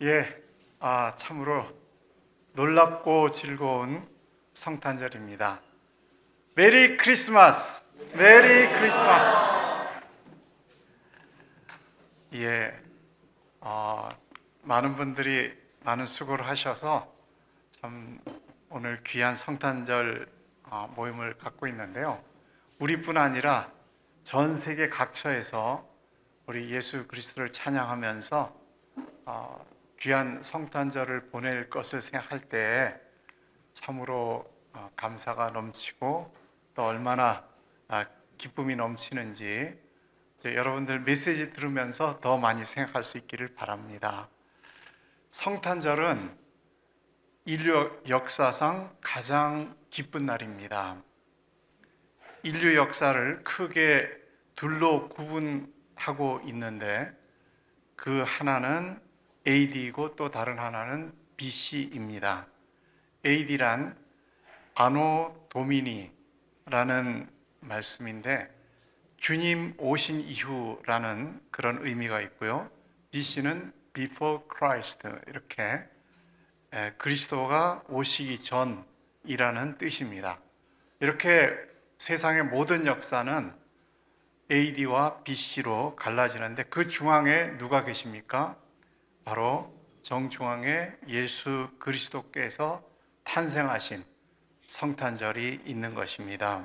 예, 참으로 놀랍고 즐거운 성탄절입니다. 메리 크리스마스! 메리 크리스마스! 예, 많은 분들이 많은 수고를 하셔서 참 오늘 귀한 성탄절 모임을 갖고 있는데요. 우리뿐 아니라 전 세계 각처에서 우리 예수 그리스도를 찬양하면서 귀한 성탄절을 보낼 것을 생각할 때 참으로 감사가 넘치고 또 얼마나 기쁨이 넘치는지 여러분들 메시지 들으면서 더 많이 생각할 수 있기를 바랍니다. 성탄절은 인류 역사상 가장 기쁜 날입니다. 인류 역사를 크게 둘로 구분하고 있는데 그 하나는 AD이고 또 다른 하나는 BC입니다. AD란 아노 도미니라는 말씀인데 주님 오신 이후라는 그런 의미가 있고요. BC는 Before Christ 이렇게 그리스도가 오시기 전이라는 뜻입니다. 이렇게 세상의 모든 역사는 AD와 BC로 갈라지는데 그 중앙에 누가 계십니까? 바로 정중앙에 예수 그리스도께서 탄생하신 성탄절이 있는 것입니다.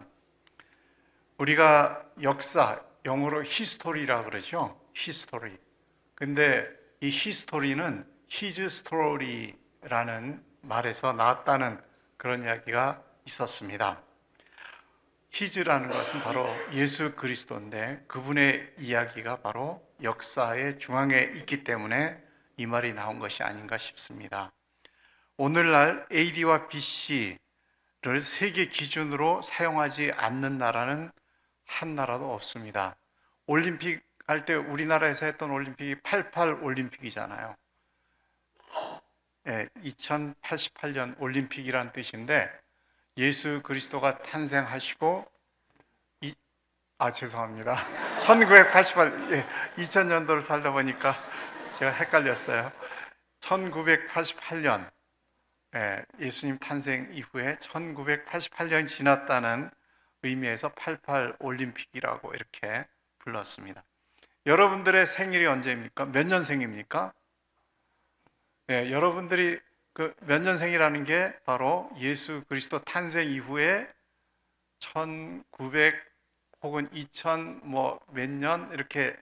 우리가 역사, 영어로 히스토리라 그러죠. 히스토리. 근데 이 히스토리는 his story라는 말에서 나왔다는 그런 이야기가 있었습니다. his라는 것은 바로 예수 그리스도인데 그분의 이야기가 바로 역사의 중앙에 있기 때문에 이 말이 나온 것이 아닌가 싶습니다. 오늘날 AD와 BC를 세계 기준으로 사용하지 않는 나라는 한 나라도 없습니다. 올림픽 할 때 우리나라에서 했던 올림픽이 88 올림픽이잖아요. 2088년 올림픽이란 뜻인데 예수 그리스도가 탄생하시고 죄송합니다. 1988, 2000년도를 살다 보니까 제가 헷갈렸어요. 1988년, 예수님 탄생 이후에 1988년이 지났다는 의미에서 88 올림픽이라고 이렇게 불렀습니다. 여러분들의 생일이 언제입니까? 몇 년생입니까? 여러분들이 몇 년생이라는 게 바로 예수 그리스도 탄생 이후에 1900 혹은 2000 몇 년 이렇게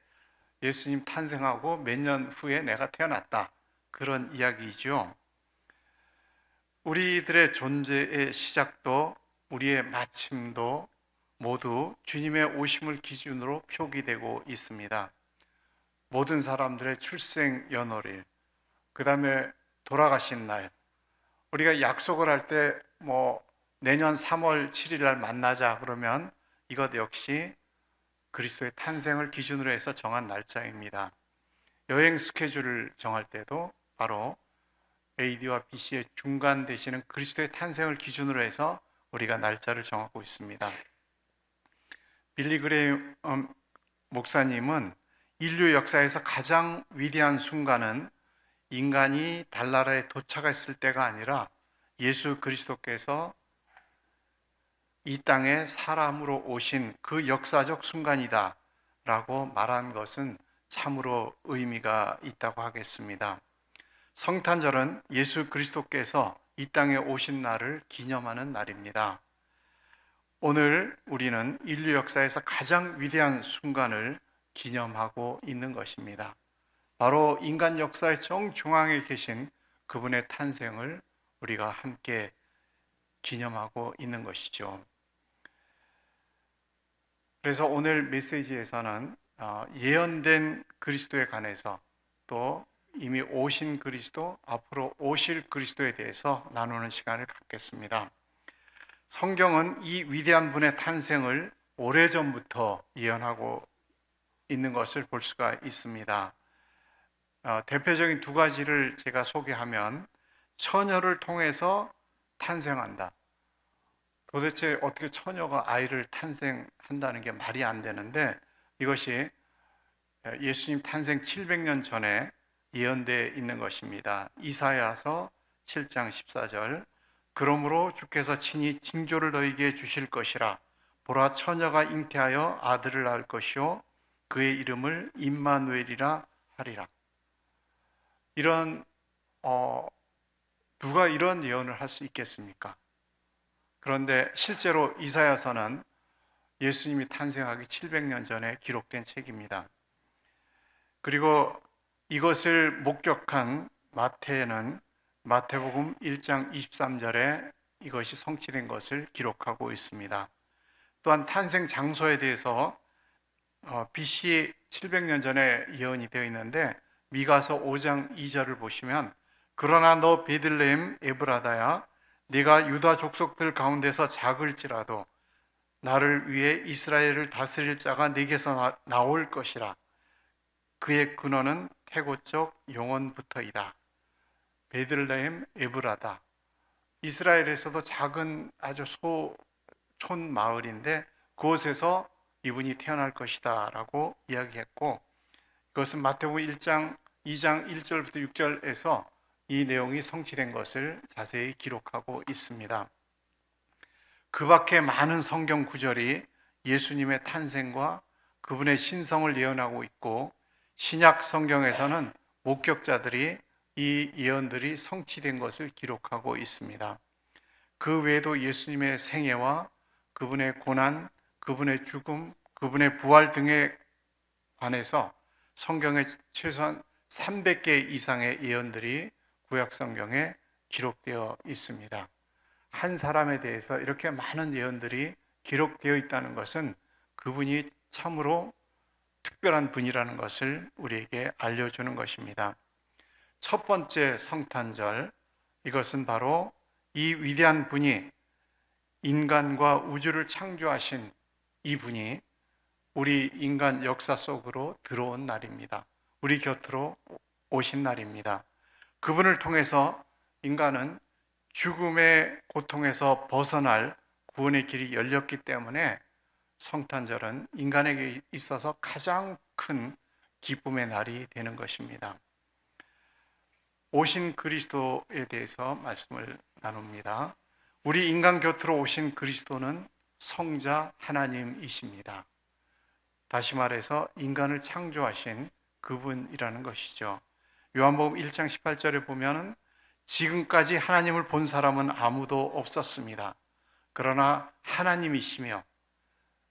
예수님 탄생하고 몇 년 후에 내가 태어났다. 그런 이야기이죠. 우리들의 존재의 시작도 우리의 마침도 모두 주님의 오심을 기준으로 표기되고 있습니다. 모든 사람들의 출생 연월일, 그 다음에 돌아가신 날, 우리가 약속을 할 때 내년 3월 7일 날 만나자 그러면 이것 역시 그리스도의 탄생을 기준으로 해서 정한 날짜입니다. 여행 스케줄을 정할 때도 바로 AD와 BC의 중간 되시는 그리스도의 탄생을 기준으로 해서 우리가 날짜를 정하고 있습니다. 빌리 그레이엄 목사님은 인류 역사에서 가장 위대한 순간은 인간이 달나라에 도착했을 때가 아니라 예수 그리스도께서 이 땅에 사람으로 오신 그 역사적 순간이다 라고 말한 것은 참으로 의미가 있다고 하겠습니다. 성탄절은 예수 그리스도께서 이 땅에 오신 날을 기념하는 날입니다. 오늘 우리는 인류 역사에서 가장 위대한 순간을 기념하고 있는 것입니다. 바로 인간 역사의 정중앙에 계신 그분의 탄생을 우리가 함께 기념하고 있는 것이죠. 그래서 오늘 메시지에서는 예언된 그리스도에 관해서 또 이미 오신 그리스도, 앞으로 오실 그리스도에 대해서 나누는 시간을 갖겠습니다. 성경은 이 위대한 분의 탄생을 오래전부터 예언하고 있는 것을 볼 수가 있습니다. 대표적인 두 가지를 제가 소개하면 처녀를 통해서 탄생한다. 도대체 어떻게 처녀가 아이를 탄생한다는 게 말이 안 되는데 이것이 예수님 탄생 700년 전에 예언되어 있는 것입니다. 이사야서 7장 14절. 그러므로 주께서 친히 징조를 너희에게 주실 것이라. 보라, 처녀가 잉태하여 아들을 낳을 것이요 그의 이름을 임마누엘이라 하리라. 이런 누가 이런 예언을 할 수 있겠습니까? 그런데 실제로 이사야서는 예수님이 탄생하기 700년 전에 기록된 책입니다. 그리고 이것을 목격한 마태는 마태복음 1장 23절에 이것이 성취된 것을 기록하고 있습니다. 또한 탄생 장소에 대해서 BC 700년 전에 예언이 되어 있는데 미가서 5장 2절을 보시면 그러나 너 베들레헴 에브라다야 네가 유다 족속들 가운데서 작을지라도 나를 위해 이스라엘을 다스릴 자가 네게서 나올 것이라. 그의 근원은 태고적 영원부터이다. 베들레헴 에브라다. 이스라엘에서도 작은 아주 촌 마을인데 그곳에서 이분이 태어날 것이다 라고 이야기했고, 그것은 마태복음 1장 2장 1절부터 6절에서 이 내용이 성취된 것을 자세히 기록하고 있습니다. 그 밖에 많은 성경 구절이 예수님의 탄생과 그분의 신성을 예언하고 있고, 신약 성경에서는 목격자들이 이 예언들이 성취된 것을 기록하고 있습니다. 그 외에도 예수님의 생애와 그분의 고난, 그분의 죽음, 그분의 부활 등에 관해서 성경에 최소한 300개 이상의 예언들이 구약 성경에 기록되어 있습니다. 한 사람에 대해서 이렇게 많은 예언들이 기록되어 있다는 것은 그분이 참으로 특별한 분이라는 것을 우리에게 알려주는 것입니다. 첫 번째 성탄절, 이것은 바로 이 위대한 분이 인간과 우주를 창조하신 이 분이 우리 인간 역사 속으로 들어온 날입니다. 우리 곁으로 오신 날입니다. 그분을 통해서 인간은 죽음의 고통에서 벗어날 구원의 길이 열렸기 때문에 성탄절은 인간에게 있어서 가장 큰 기쁨의 날이 되는 것입니다. 오신 그리스도에 대해서 말씀을 나눕니다. 우리 인간 곁으로 오신 그리스도는 성자 하나님이십니다. 다시 말해서 인간을 창조하신 그분이라는 것이죠. 요한복음 1장 18절에 보면은 지금까지 하나님을 본 사람은 아무도 없었습니다. 그러나 하나님이시며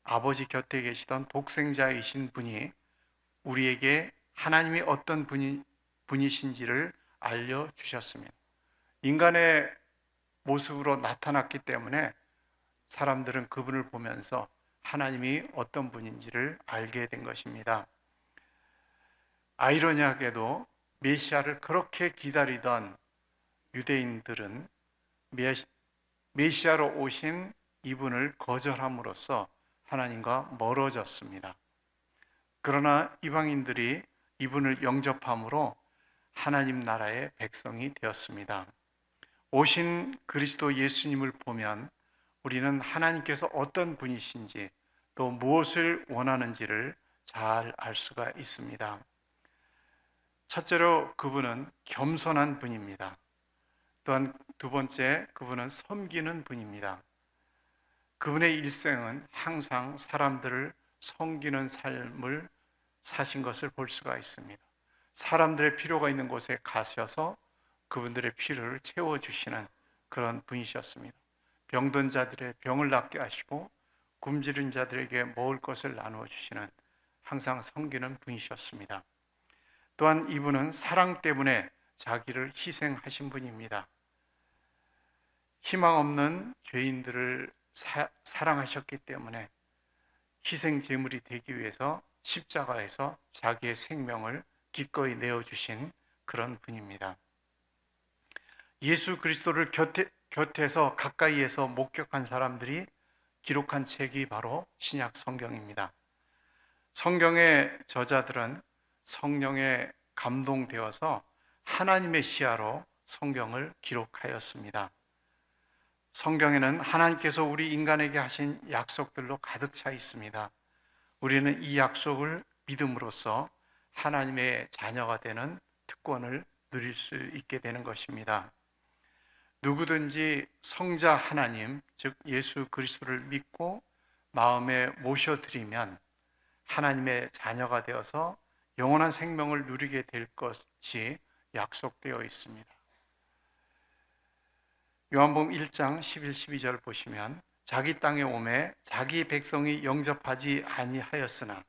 아버지 곁에 계시던 독생자이신 분이 우리에게 하나님이 어떤 분이신지를 알려주셨습니다. 인간의 모습으로 나타났기 때문에 사람들은 그분을 보면서 하나님이 어떤 분인지를 알게 된 것입니다. 아이러니하게도 메시아를 그렇게 기다리던 유대인들은 메시아로 오신 이분을 거절함으로써 하나님과 멀어졌습니다. 그러나 이방인들이 이분을 영접함으로 하나님 나라의 백성이 되었습니다. 오신 그리스도 예수님을 보면 우리는 하나님께서 어떤 분이신지 또 무엇을 원하는지를 잘 알 수가 있습니다. 첫째로 그분은 겸손한 분입니다. 또한 두 번째, 그분은 섬기는 분입니다. 그분의 일생은 항상 사람들을 섬기는 삶을 사신 것을 볼 수가 있습니다. 사람들의 필요가 있는 곳에 가셔서 그분들의 필요를 채워주시는 그런 분이셨습니다. 병든 자들의 병을 낫게 하시고 굶주린 자들에게 먹을 것을 나누어 주시는 항상 섬기는 분이셨습니다. 또한 이분은 사랑 때문에 자기를 희생하신 분입니다. 희망 없는 죄인들을 사랑하셨기 때문에 희생 제물이 되기 위해서 십자가에서 자기의 생명을 기꺼이 내어주신 그런 분입니다. 예수 그리스도를 곁에서 가까이에서 목격한 사람들이 기록한 책이 바로 신약 성경입니다. 성경의 저자들은 성령에 감동되어서 하나님의 시야로 성경을 기록하였습니다. 성경에는 하나님께서 우리 인간에게 하신 약속들로 가득 차 있습니다. 우리는 이 약속을 믿음으로써 하나님의 자녀가 되는 특권을 누릴 수 있게 되는 것입니다. 누구든지 성자 하나님, 즉 예수 그리스도를 믿고 마음에 모셔드리면 하나님의 자녀가 되어서 영원한 생명을 누리게 될 것이 약속되어 있습니다. 요한복음 1장 11, 12절 보시면 자기 땅에 오매 자기 백성이 영접하지 아니하였으나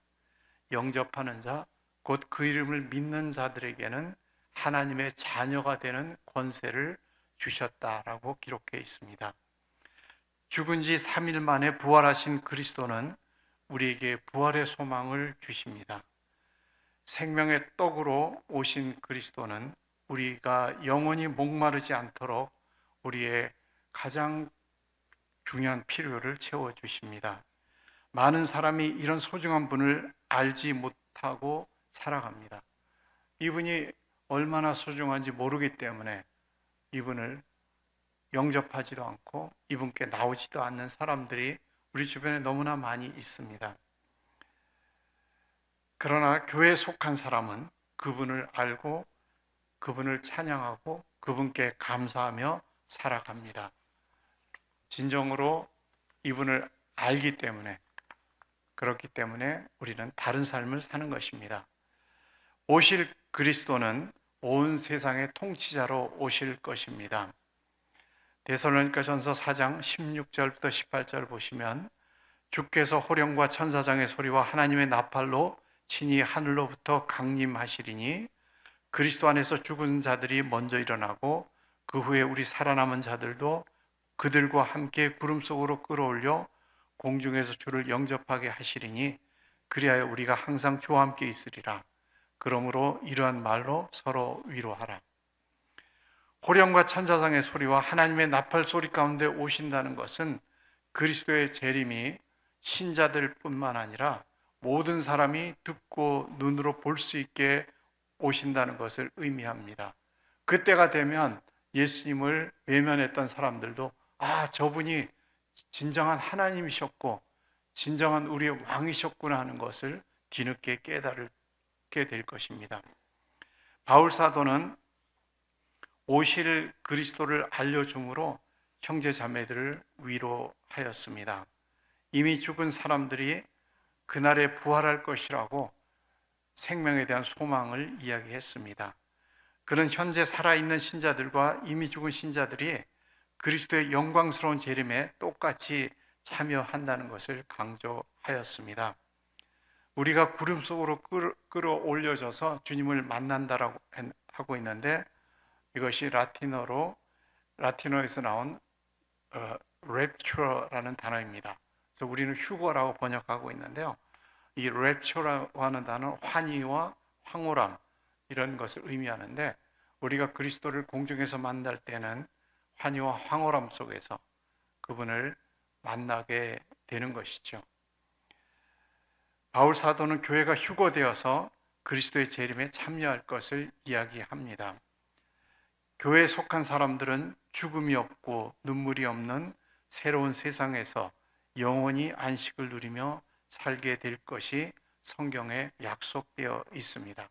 영접하는 자, 곧 그 이름을 믿는 자들에게는 하나님의 자녀가 되는 권세를 주셨다라고 기록되어 있습니다. 죽은 지 3일 만에 부활하신 그리스도는 우리에게 부활의 소망을 주십니다. 생명의 떡으로 오신 그리스도는 우리가 영원히 목마르지 않도록 우리의 가장 중요한 필요를 채워주십니다. 많은 사람이 이런 소중한 분을 알지 못하고 살아갑니다. 이분이 얼마나 소중한지 모르기 때문에 이분을 영접하지도 않고 이분께 나오지도 않는 사람들이 우리 주변에 너무나 많이 있습니다. 그러나 교회에 속한 사람은 그분을 알고 그분을 찬양하고 그분께 감사하며 살아갑니다. 진정으로 이분을 알기 때문에, 그렇기 때문에 우리는 다른 삶을 사는 것입니다. 오실 그리스도는 온 세상의 통치자로 오실 것입니다. 데살로니가전서 4장 16절부터 18절 보시면 주께서 호령과 천사장의 소리와 하나님의 나팔로 친히 하늘로부터 강림하시리니 그리스도 안에서 죽은 자들이 먼저 일어나고 그 후에 우리 살아남은 자들도 그들과 함께 구름 속으로 끌어올려 공중에서 주를 영접하게 하시리니 그리하여 우리가 항상 주와 함께 있으리라. 그러므로 이러한 말로 서로 위로하라. 호령과 천사장의 소리와 하나님의 나팔 소리 가운데 오신다는 것은 그리스도의 재림이 신자들 뿐만 아니라 모든 사람이 듣고 눈으로 볼 수 있게 오신다는 것을 의미합니다. 그때가 되면 예수님을 외면했던 사람들도 저분이 진정한 하나님이셨고 진정한 우리의 왕이셨구나 하는 것을 뒤늦게 깨달게 될 것입니다. 바울 사도는 오실 그리스도를 알려줌으로 형제 자매들을 위로하였습니다. 이미 죽은 사람들이 그날에 부활할 것이라고 생명에 대한 소망을 이야기했습니다. 그런 현재 살아있는 신자들과 이미 죽은 신자들이 그리스도의 영광스러운 재림에 똑같이 참여한다는 것을 강조하였습니다. 우리가 구름 속으로 끌어올려져서 주님을 만난다라고 하고 있는데 이것이 라틴어에서 나온 rapture라는 단어입니다. 그래서 우리는 휴거라고 번역하고 있는데요. 이 rapture라고 하는 단어는 환희와 황홀함 이런 것을 의미하는데 우리가 그리스도를 공중에서 만날 때는 환희와 황홀함 속에서 그분을 만나게 되는 것이죠. 바울 사도는 교회가 휴거되어서 그리스도의 재림에 참여할 것을 이야기합니다. 교회에 속한 사람들은 죽음이 없고 눈물이 없는 새로운 세상에서 영원히 안식을 누리며 살게 될 것이 성경에 약속되어 있습니다.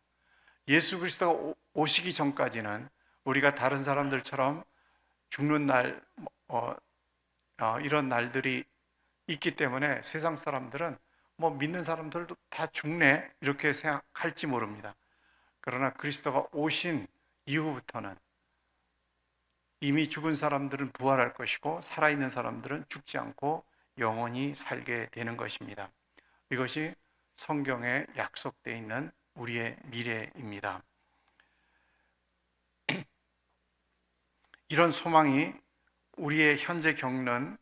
예수 그리스도가 오시기 전까지는 우리가 다른 사람들처럼 죽는 날, 이런 날들이 있기 때문에 세상 사람들은 믿는 사람들도 다 죽네 이렇게 생각할지 모릅니다. 그러나 그리스도가 오신 이후부터는 이미 죽은 사람들은 부활할 것이고 살아있는 사람들은 죽지 않고 영원히 살게 되는 것입니다. 이것이 성경에 약속되어 있는 우리의 미래입니다. 이런 소망이 우리의 현재 겪는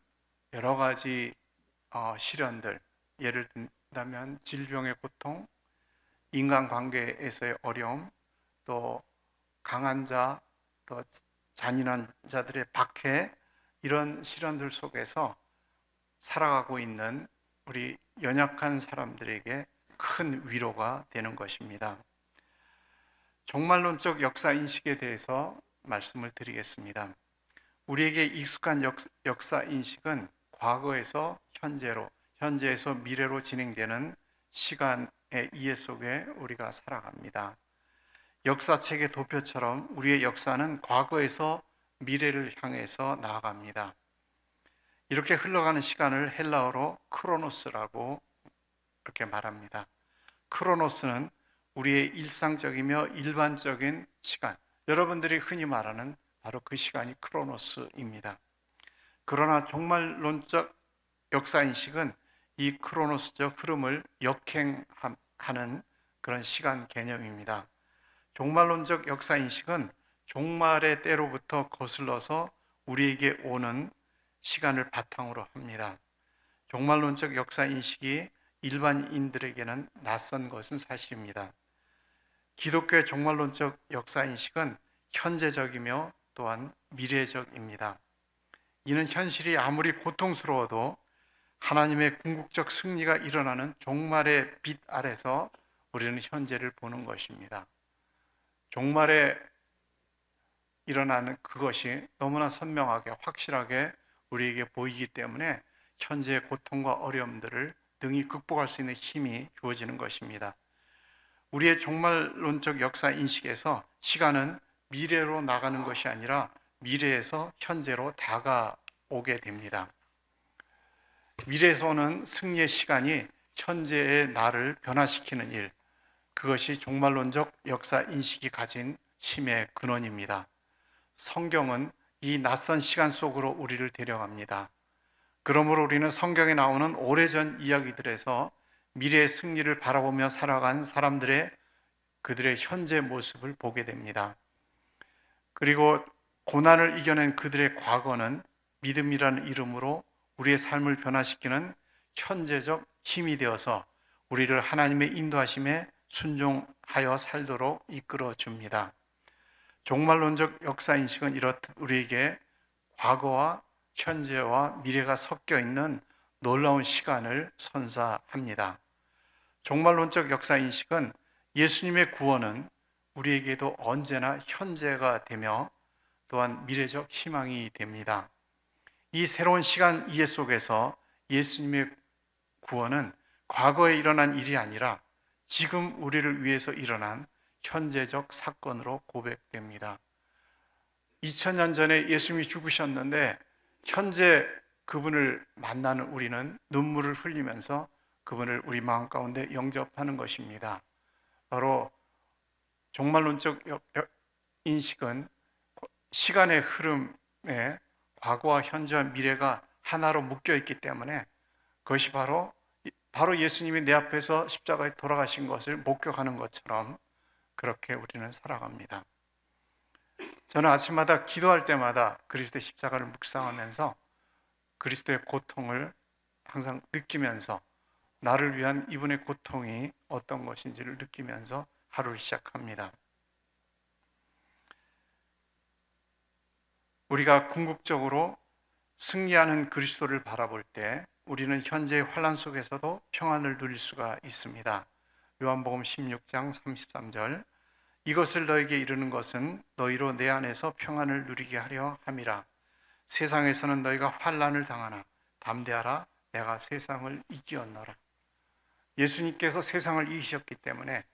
여러 가지 시련들, 예를 든다면 질병의 고통, 인간관계에서의 어려움, 또 강한 자, 또 잔인한 자들의 박해, 이런 시련들 속에서 살아가고 있는 우리 연약한 사람들에게 큰 위로가 되는 것입니다. 종말론적 역사 인식에 대해서 말씀을 드리겠습니다. 우리에게 익숙한 역사 인식은 과거에서 현재로, 현재에서 미래로 진행되는 시간의 이해 속에 우리가 살아갑니다. 역사책의 도표처럼 우리의 역사는 과거에서 미래를 향해서 나아갑니다. 이렇게 흘러가는 시간을 헬라어로 크로노스라고 이렇게 말합니다. 크로노스는 우리의 일상적이며 일반적인 시간, 여러분들이 흔히 말하는 바로 그 시간이 크로노스입니다. 그러나 종말론적 역사인식은 이 크로노스적 흐름을 역행하는 그런 시간 개념입니다. 종말론적 역사인식은 종말의 때로부터 거슬러서 우리에게 오는 시간을 바탕으로 합니다. 종말론적 역사인식이 일반인들에게는 낯선 것은 사실입니다. 기독교의 종말론적 역사인식은 현재적이며 또한 미래적입니다. 이는 현실이 아무리 고통스러워도 하나님의 궁극적 승리가 일어나는 종말의 빛 아래서 우리는 현재를 보는 것입니다. 종말에 일어나는 그것이 너무나 선명하게 확실하게 우리에게 보이기 때문에 현재의 고통과 어려움들을 능히 극복할 수 있는 힘이 주어지는 것입니다. 우리의 종말론적 역사 인식에서 시간은 미래로 나가는 것이 아니라 미래에서 현재로 다가오게 됩니다. 미래에서 오는 승리의 시간이 현재의 나를 변화시키는 일, 그것이 종말론적 역사 인식이 가진 힘의 근원입니다. 성경은 이 낯선 시간 속으로 우리를 데려갑니다. 그러므로 우리는 성경에 나오는 오래전 이야기들에서 미래의 승리를 바라보며 살아간 사람들의 그들의 현재 모습을 보게 됩니다. 그리고 고난을 이겨낸 그들의 과거는 믿음이라는 이름으로 우리의 삶을 변화시키는 현재적 힘이 되어서 우리를 하나님의 인도하심에 순종하여 살도록 이끌어 줍니다. 종말론적 역사인식은 이렇듯 우리에게 과거와 현재와 미래가 섞여 있는 놀라운 시간을 선사합니다. 종말론적 역사인식은 예수님의 구원은 우리에게도 언제나 현재가 되며 또한 미래적 희망이 됩니다. 이 새로운 시간 이해 속에서 예수님의 구원은 과거에 일어난 일이 아니라 지금 우리를 위해서 일어난 현재적 사건으로 고백됩니다. 2000년 전에 예수님이 죽으셨는데 현재 그분을 만나는 우리는 눈물을 흘리면서 그분을 우리 마음 가운데 영접하는 것입니다. 바로 종말론적 인식은 시간의 흐름에 과거와 현재와 미래가 하나로 묶여 있기 때문에 그것이 바로 예수님이 내 앞에서 십자가에 돌아가신 것을 목격하는 것처럼 그렇게 우리는 살아갑니다. 저는 아침마다 기도할 때마다 그리스도의 십자가를 묵상하면서 그리스도의 고통을 항상 느끼면서 나를 위한 이분의 고통이 어떤 것인지를 느끼면서 하루를 시작합니다. 우리가 궁극적으로 승리하는 그리스도를 바라볼 때 우리는 현재의 환난 속에서도 평안을 누릴 수가 있습니다. 요한복음 16장 33절 이것을 너에게 이르는 것은 너희로 내 안에서 평안을 누리게 하려 함이라. 세상에서는 너희가 환난을 당하나 담대하라 내가 세상을 이기었노라. 예수님께서 세상을 이기셨기 때문에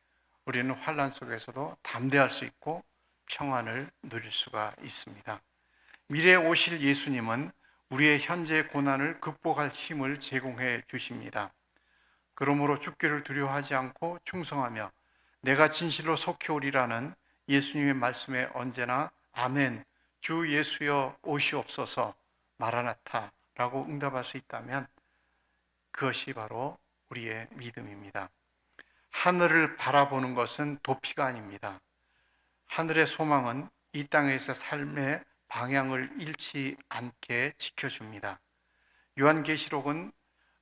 우리는 환난 속에서도 담대할 수 있고 평안을 누릴 수가 있습니다. 미래에 오실 예수님은 우리의 현재의 고난을 극복할 힘을 제공해 주십니다. 그러므로 죽기를 두려워하지 않고 충성하며 내가 진실로 속히 오리라는 예수님의 말씀에 언제나 아멘, 주 예수여 오시옵소서 마라나타라고 응답할 수 있다면 그것이 바로 우리의 믿음입니다. 하늘을 바라보는 것은 도피가 아닙니다. 하늘의 소망은 이 땅에서 삶의 방향을 잃지 않게 지켜줍니다. 요한계시록은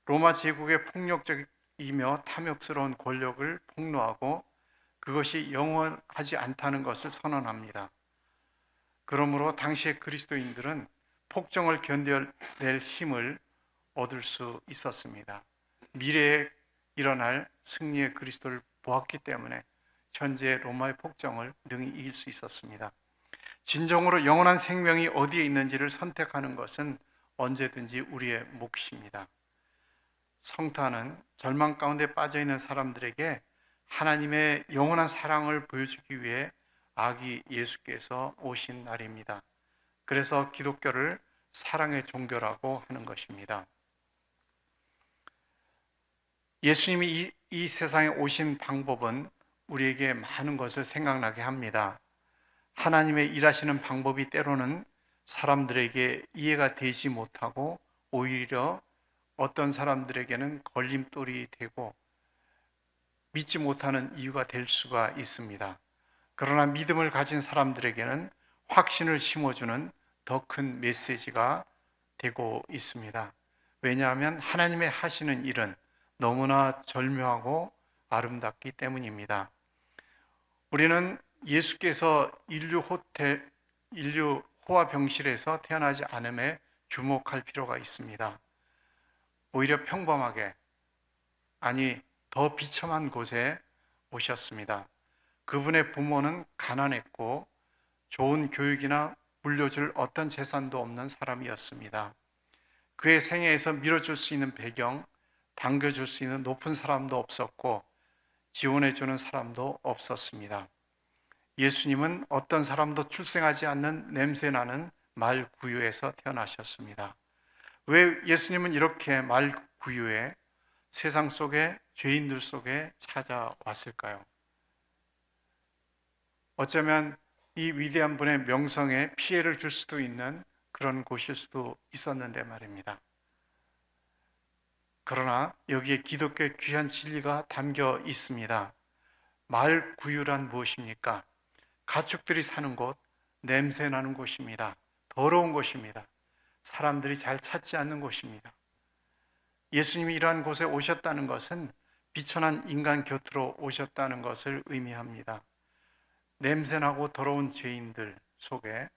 로마 제국의 폭력적이며 탐욕스러운 권력을 폭로하고 그것이 영원하지 않다는 것을 선언합니다. 그러므로 당시의 그리스도인들은 폭정을 견뎌낼 힘을 얻을 수 있었습니다. 미래에 일어날 승리의 그리스도를 보았기 때문에 현재 로마의 폭정을 능히 이길 수 있었습니다. 진정으로 영원한 생명이 어디에 있는지를 선택하는 것은 언제든지 우리의 몫입니다. 성탄은 절망 가운데 빠져 있는 사람들에게 하나님의 영원한 사랑을 보여주기 위해 아기 예수께서 오신 날입니다. 그래서 기독교를 사랑의 종교라고 하는 것입니다. 예수님이 이 세상에 오신 방법은 우리에게 많은 것을 생각나게 합니다. 하나님의 일하시는 방법이 때로는 사람들에게 이해가 되지 못하고 오히려 어떤 사람들에게는 걸림돌이 되고 믿지 못하는 이유가 될 수가 있습니다. 그러나 믿음을 가진 사람들에게는 확신을 심어주는 더 큰 메시지가 되고 있습니다. 왜냐하면 하나님의 하시는 일은 너무나 절묘하고 아름답기 때문입니다. 우리는 예수께서 인류 호화 병실에서 태어나지 않음에 주목할 필요가 있습니다. 오히려 평범하게, 아니 더 비참한 곳에 오셨습니다. 그분의 부모는 가난했고 좋은 교육이나 물려줄 어떤 재산도 없는 사람이었습니다. 그의 생애에서 밀어줄 수 있는 배경, 당겨줄 수 있는 높은 사람도 없었고 지원해주는 사람도 없었습니다. 예수님은 어떤 사람도 출생하지 않는 냄새나는 말구유에서 태어나셨습니다. 왜 예수님은 이렇게 말구유에 세상 속에 죄인들 속에 찾아왔을까요? 어쩌면 이 위대한 분의 명성에 피해를 줄 수도 있는 그런 곳일 수도 있었는데 말입니다. 그러나 여기에 기독교의 귀한 진리가 담겨 있습니다. 말구유란 무엇입니까? 가축들이 사는 곳, 냄새 나는 곳입니다. 더러운 곳입니다. 사람들이 잘 찾지 않는 곳입니다. 예수님이 이러한 곳에 오셨다는 것은 비천한 인간 곁으로 오셨다는 것을 의미합니다. 냄새나고 더러운 죄인들 속에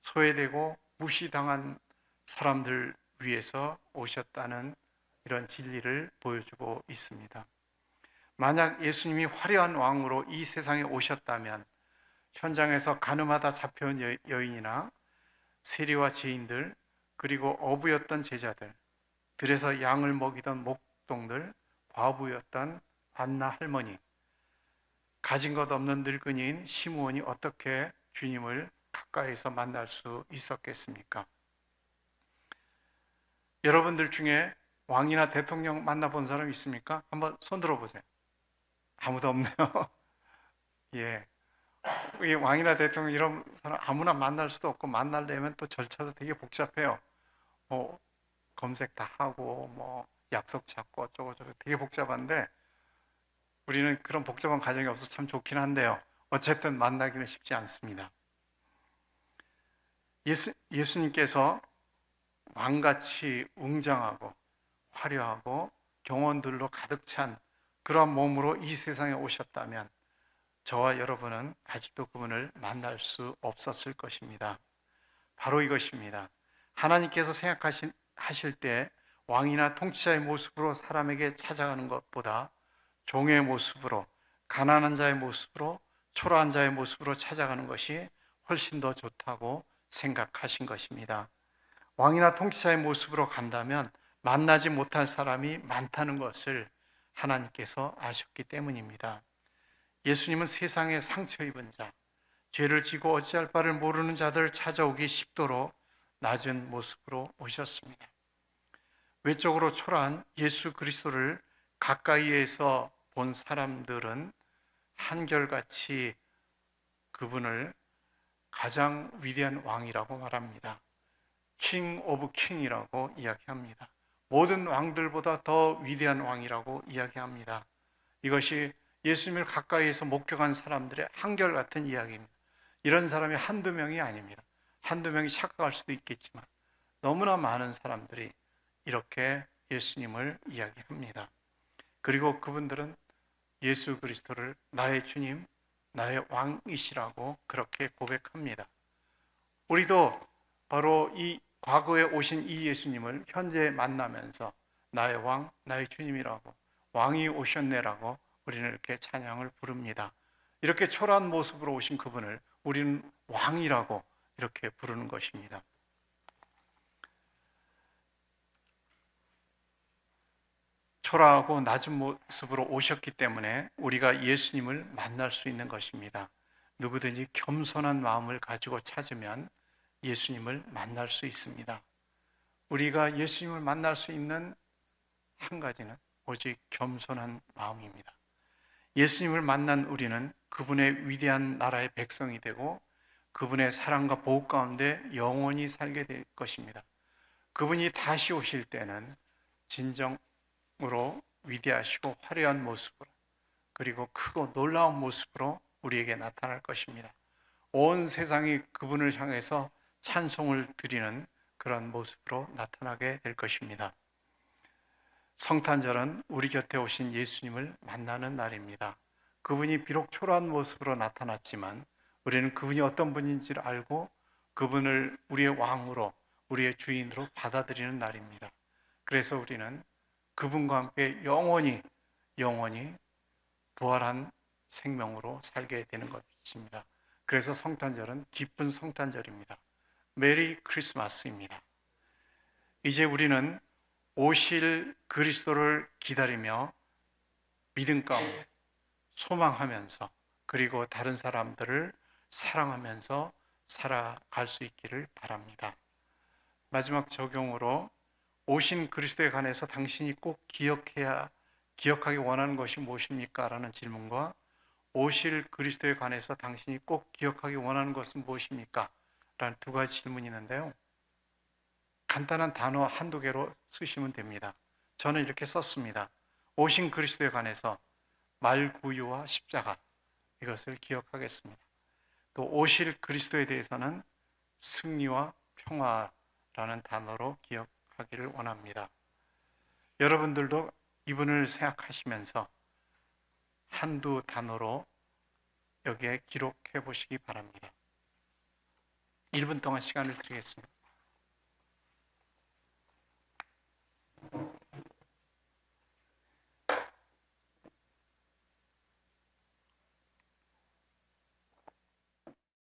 소외되고 무시당한 사람들 위해서 오셨다는 이런 진리를 보여주고 있습니다. 만약 예수님이 화려한 왕으로 이 세상에 오셨다면 현장에서 가늠하다 잡혀온 여인이나 세리와 죄인들, 그리고 어부였던 제자들, 들에서 양을 먹이던 목동들, 과부였던 안나 할머니, 가진 것 없는 늙은이인 시므온이 어떻게 주님을 가까이서 만날 수 있었겠습니까? 여러분들 중에 왕이나 대통령 만나본 사람 있습니까? 한번 손 들어보세요. 아무도 없네요. 예. 이 왕이나 대통령 이런 사람 아무나 만날 수도 없고 만나려면 또 절차도 되게 복잡해요. 뭐 검색 다 하고 뭐 약속 잡고 어쩌고저쩌고 되게 복잡한데 우리는 그런 복잡한 과정이 없어서 참 좋긴 한데요. 어쨌든 만나기는 쉽지 않습니다. 예수님께서 왕같이 웅장하고 화려하고 경원들로 가득 찬 그런 몸으로 이 세상에 오셨다면 저와 여러분은 아직도 그분을 만날 수 없었을 것입니다. 바로 이것입니다. 하나님께서 생각하실 때 왕이나 통치자의 모습으로 사람에게 찾아가는 것보다 종의 모습으로, 가난한 자의 모습으로, 초라한 자의 모습으로 찾아가는 것이 훨씬 더 좋다고 생각하신 것입니다. 왕이나 통치자의 모습으로 간다면 만나지 못할 사람이 많다는 것을 하나님께서 아셨기 때문입니다. 예수님은 세상에 상처 입은 자, 죄를 지고 어찌할 바를 모르는 자들 찾아오기 쉽도록 낮은 모습으로 오셨습니다. 외적으로 초라한 예수 그리스도를 가까이에서 본 사람들은 한결같이 그분을 가장 위대한 왕이라고 말합니다. 킹 오브 킹이라고 이야기합니다. 모든 왕들보다 더 위대한 왕이라고 이야기합니다. 이것이 예수님을 가까이에서 목격한 사람들의 한결같은 이야기입니다. 이런 사람이 한두 명이 아닙니다. 한두 명이 착각할 수도 있겠지만 너무나 많은 사람들이 이렇게 예수님을 이야기합니다. 그리고 그분들은 예수 그리스도를 나의 주님, 나의 왕이시라고 그렇게 고백합니다. 우리도 바로 이 과거에 오신 이 예수님을 현재 만나면서 나의 왕, 나의 주님이라고 왕이 오셨네라고 우리는 이렇게 찬양을 부릅니다. 이렇게 초라한 모습으로 오신 그분을 우리는 왕이라고 이렇게 부르는 것입니다. 초라하고 낮은 모습으로 오셨기 때문에 우리가 예수님을 만날 수 있는 것입니다. 누구든지 겸손한 마음을 가지고 찾으면 예수님을 만날 수 있습니다. 우리가 예수님을 만날 수 있는 한 가지는 오직 겸손한 마음입니다. 예수님을 만난 우리는 그분의 위대한 나라의 백성이 되고 그분의 사랑과 보호 가운데 영원히 살게 될 것입니다. 그분이 다시 오실 때는 진정으로 위대하시고 화려한 모습으로 그리고 크고 놀라운 모습으로 우리에게 나타날 것입니다. 온 세상이 그분을 향해서 찬송을 드리는 그런 모습으로 나타나게 될 것입니다. 성탄절은 우리 곁에 오신 예수님을 만나는 날입니다. 그분이 비록 초라한 모습으로 나타났지만 우리는 그분이 어떤 분인지를 알고 그분을 우리의 왕으로, 우리의 주인으로 받아들이는 날입니다. 그래서 우리는 그분과 함께 영원히 부활한 생명으로 살게 되는 것입니다. 그래서 성탄절은 기쁜 성탄절입니다. 메리 크리스마스입니다. 이제 우리는 오실 그리스도를 기다리며 믿음 가운데 소망하면서 그리고 다른 사람들을 사랑하면서 살아갈 수 있기를 바랍니다. 마지막 적용으로 오신 그리스도에 관해서 당신이 꼭 기억하기 원하는 것이 무엇입니까? 라는 질문과 오실 그리스도에 관해서 당신이 꼭 기억하기 원하는 것은 무엇입니까? 라는 두 가지 질문이 있는데요. 간단한 단어 한두 개로 쓰시면 됩니다. 저는 이렇게 썼습니다. 오신 그리스도에 관해서 말구유와 십자가, 이것을 기억하겠습니다. 또 오실 그리스도에 대해서는 승리와 평화라는 단어로 기억하기를 원합니다. 여러분들도 이분을 생각하시면서 한두 단어로 여기에 기록해 보시기 바랍니다. 1분 동안 시간을 드리겠습니다.